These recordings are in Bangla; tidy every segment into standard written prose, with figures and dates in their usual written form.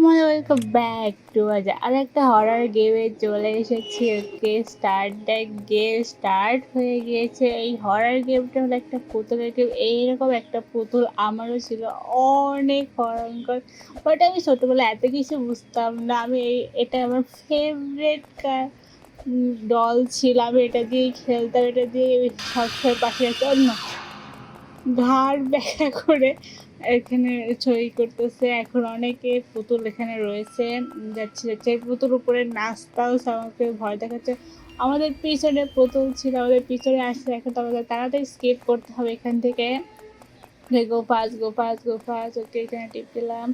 ওয়েলকাম ব্যাক টু আরেকটা হরার গেমে চলে এসেছি। ওকে, গেম স্টার্ট হয়ে গিয়েছে। এই হরার গেমটা হলো একটা পুতুলের গেম। এইরকম একটা পুতুল আমারও ছিল, অনেক ভয়ঙ্কর। বাট আমি ছোটোবেলায় এত কিছু বুঝতাম না। আমি এটা আমার ফেভারেট ডল ছিল। আমি এটা দিয়েই খেলতাম, এটা দিয়ে সবসময় পাশে রাখতাম। অন্য ঘাড় ব্যাখ্যা করে এখানে ছবি করতেছে। এখন অনেকে পুতুল এখানে রয়েছে, যাচ্ছে পুতুল উপরে নাচতাও আমাকে ভয় দেখাচ্ছে। আমাদের পিছনে পুতুল ছিল, আমাদের পিছনে আসছে। এখন তো আমাদের তাড়াতাড়ি স্কিপ করতে হবে এখান থেকে। Go fast, go fast, go fast. Okay, এখানে টিপ দিলাম।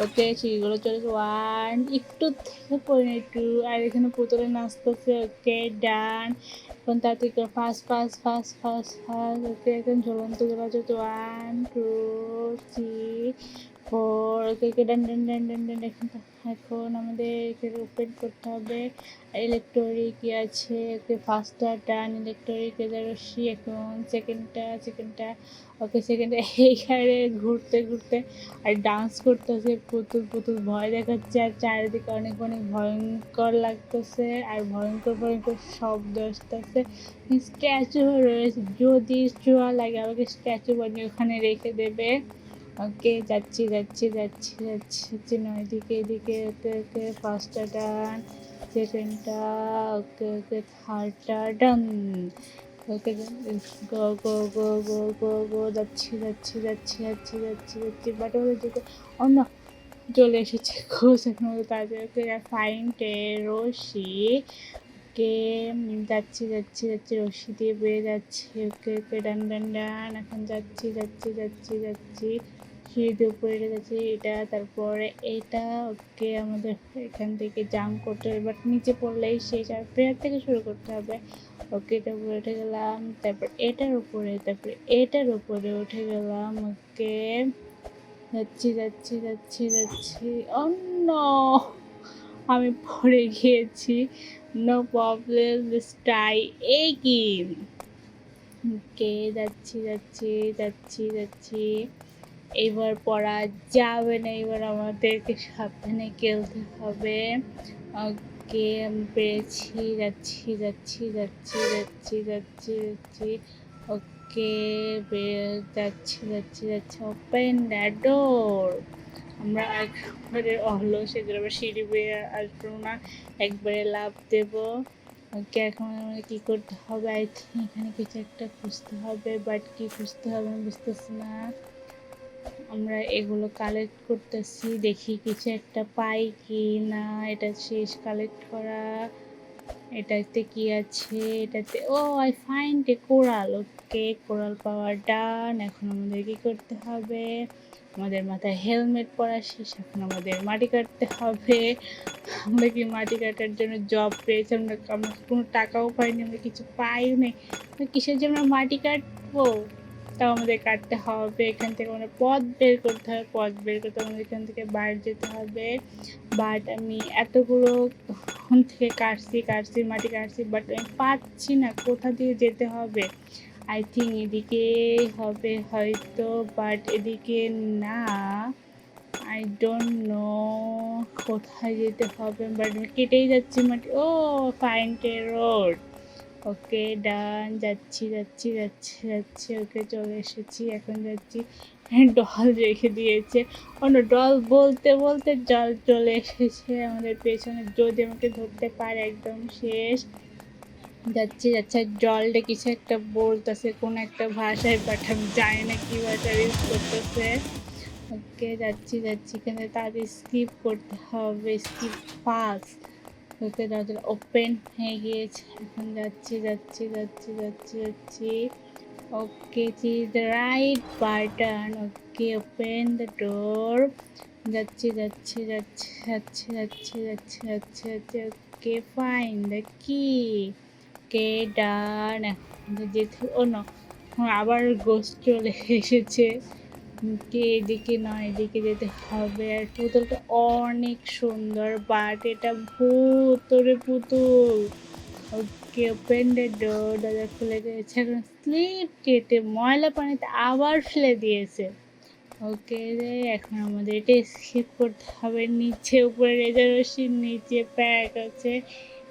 ওকে, সিঁড়িগুলো চলেছে। ওয়ান, একটু থেকে পড়ে একটু। আর এখানে পুতুলে নাচতেছে। ওকে, ডান। এখন তাড়াতাড়ি করে fast fast fast fast fast. Okay, এখন ঝুলন্ত গুলো চলছে। One, two, three, four. Okay, okay, done done done done done. এখন আমাদের এখানে ওপেন করতে হবে। ইলেকট্রিক আছে। ওকে, ফার্স্টটা ডান। ইলেকট্রিক রশ্মি। এখন সেকেন্ডটা। ওকে, সেকেন্ডে এইখানে ঘুরতে ঘুরতে আর ডান্স করতেছে। পুতুল পুতুল ভয় দেখাচ্ছে, আর চারিদিকে অনেক অনেক ভয়ঙ্কর লাগতেছে, আর ভয়ঙ্কর ভয়ঙ্কর শব্দ আসতেছে। স্ট্যাচু রয়েছে, যদি চোয়া লাগে আমাকে স্ট্যাচু বানিয়ে ওখানে রেখে দেবে। ওকে, যাচ্ছি নয়, এদিকে। ওকে, ওকে, ফার্স্টটা ডান, সেকেন্ডটা। ওকে, ওকে, থার্ডটা ডান। ওকে, গো গো গো গো গো গো, যাচ্ছি। বাট ওদের যেতে অন্য চলে এসেছে ঘোষ। এখন ওদের তাদের ওকে ফাইনটে রশি। ওকে, যাচ্ছি রশি দিয়ে বেয়ে যাচ্ছি। ওকে, ওকে, ডান ডান ডান। এখন যাচ্ছি সিঁড়িতে উপরে যাচ্ছি। এটা, তারপরে এটা। ওকে, আমাদের এখান থেকে জাম্প করতে হবে, বাট নিচে পড়লেই শেষ, আর ফেরার থেকে শুরু করতে হবে। ওকে, এটার উপরে উঠে গেলাম, তারপর এটার উপরে উঠে গেলাম। ওকে, যাচ্ছি। অন্য আমি পড়ে গিয়েছি। No problem, try again. Okay, যাচ্ছি। এবার পড়া যাবে না, এবার আমাদেরকে সাবধানে খেলতে হবে। ওকে, আমি পেরেছি। যাচ্ছি। ওকে, যাচ্ছি। Open the door. আমরা একবারে অলস, সেগুলো আবার সিঁড়ি বেয়ে আসবো না, একবারে লাফ দেবো। ওকে, এখন আমাদের কী করতে হবে? আই থিঙ্ক এখানে কিছু একটা খুঁজতে হবে, বাট কী খুঁজতে হবে আমি বুঝতেছি না। আমরা এগুলো কালেক্ট করতেছি, দেখি কিছু একটা পাই কি না। এটা শেষ কালেক্ট করা। এটাতে কি আছে? এটাতে I find a coral. Okay, coral power done. এখন আমাদের কি করতে হবে? আমাদের মাথায় হেলমেট পরা শেষ, এখন আমাদের মাটি কাটতে হবে। আমরা কি মাটি কাটার জন্য জব পেয়েছি? আমরা কোনো টাকাও পাইনি, আমরা কিছু পাইও নেই। কিসের জন্য আমরা মাটি কাটবো? তাও আমাদের কাটতে হবে। এখান থেকে আমাদের পথ বের করতে আমাদের এখান থেকে বাইরে যেতে হবে। বাট আমি এতগুলো থেকে কাটছি, মাটি কাটছি, বাট আমি পাচ্ছি না কোথা দিয়ে যেতে হবে। আই থিঙ্ক এদিকে হবে হয়তো, বাট এদিকে না। আই ডোন্ট নো কোথায় যেতে হবে, বাট আমি কেটেই যাচ্ছি মাটি। Find a road. Okay, done. যাচ্ছি। ওকে, চলে এসেছি, এখন যাচ্ছি। ডল রেখে দিয়েছে। ডল বলতে বলতে জল চলে এসেছে আমাদের পেছনে, যদি আমাকে ধরতে পারে একদম শেষ। যাচ্ছি। জলটা কিছু একটা বলতেছে, কোন একটা ভাষায়, বাট আমি জানি না কি ভাষা ইউজ করতেছে। ওকে, যাচ্ছি। এখানে তাদের স্কিপ করতে হবে, স্কিপ ফাস্ট। ওকে, দরজা ওপেন হয়ে গিয়েছে। এখন যাচ্ছি। ওকে, choose the right button. Okay, open the door. যাচ্ছি। ওকে, ফাইন্ড দ্য কি। ওকে, ডান। এখন যেতে না, আবার গোস্ট চলে এসেছে। এদিকে নয়, এদিকে যেতে হবে। আর পুতুলটা অনেক সুন্দর, বাট এটা ভূতরে পুতুল। ওকে, ওপেন দ্য ডোর। দরজা খুলে দিয়েছে। এখন স্লিপ কেটে ময়লা পানিতে আবার ফেলে দিয়েছে। ওকে, এখন আমাদের এটা স্কিপ করতে হবে। নিচে উপরে রেজার রশ্মির নিচে প্যাক আছে,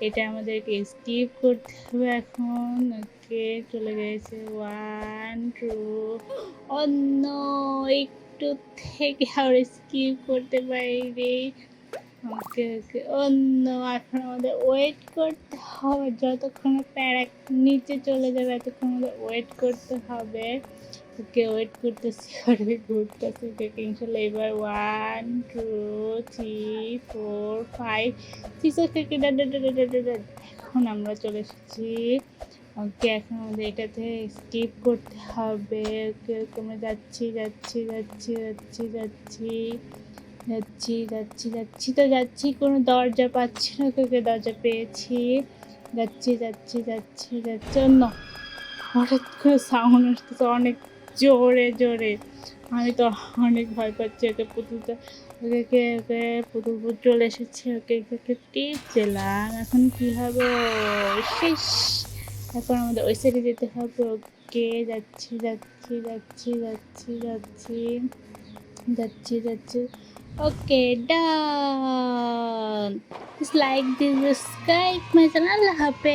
এটা আমাদেরকে স্কিপ করতে হবে এখন। ওকে, চলে গেছে 1 2। অন্য একটু থেকে আমরা স্কিপ করতে পারি। ওকে ওকে, অন্য এখন আমাদের ওয়েট করতে হবে, যতক্ষণ প্যারা নিচে চলে যাবে এতক্ষণ আমাদের ওয়েট করতে হবে। ওকে, ওয়েট করতেছি, ঘুরতেছি। ওকে, ইনশাল্লাহ এবার 1 2 3 4 5 6। ওকে ওকে, এখন আমরা চলে এসেছি। ওকে, এখন আমাদের এটাতে স্কিপ করতে হবে। ওকে ওকে, আমরা যাচ্ছি যাচ্ছি যাচ্ছি যাচ্ছি যাচ্ছি যাচ্ছি যাচ্ছি যাচ্ছি তো যাচ্ছি, কোনো দরজা পাচ্ছি না। ওকে, দরজা পেয়েছি। যাচ্ছি যাচ্ছি যাচ্ছি যাচ্ছি। না, হঠাৎ করে সাউন্ড আসতেছে অনেক জোরে জোরে। আমি তো অনেক ভয় পাচ্ছি। ওকে, পুতুলটা ওকে ওকে ওকে পুতুল চলে এসেছে। ওকে ওকে, টিপ দিলাম। এখন কি হবে? শেষ। এখন আমাদের ওই সাইডে যেতে হবে। ওকে, যাচ্ছি যাচ্ছি যাচ্ছি যাচ্ছি যাচ্ছি যাচ্ছি যাচ্ছি। ওকে, ডান। Just like this, subscribe my channel. আল্লাহ হাফেজ।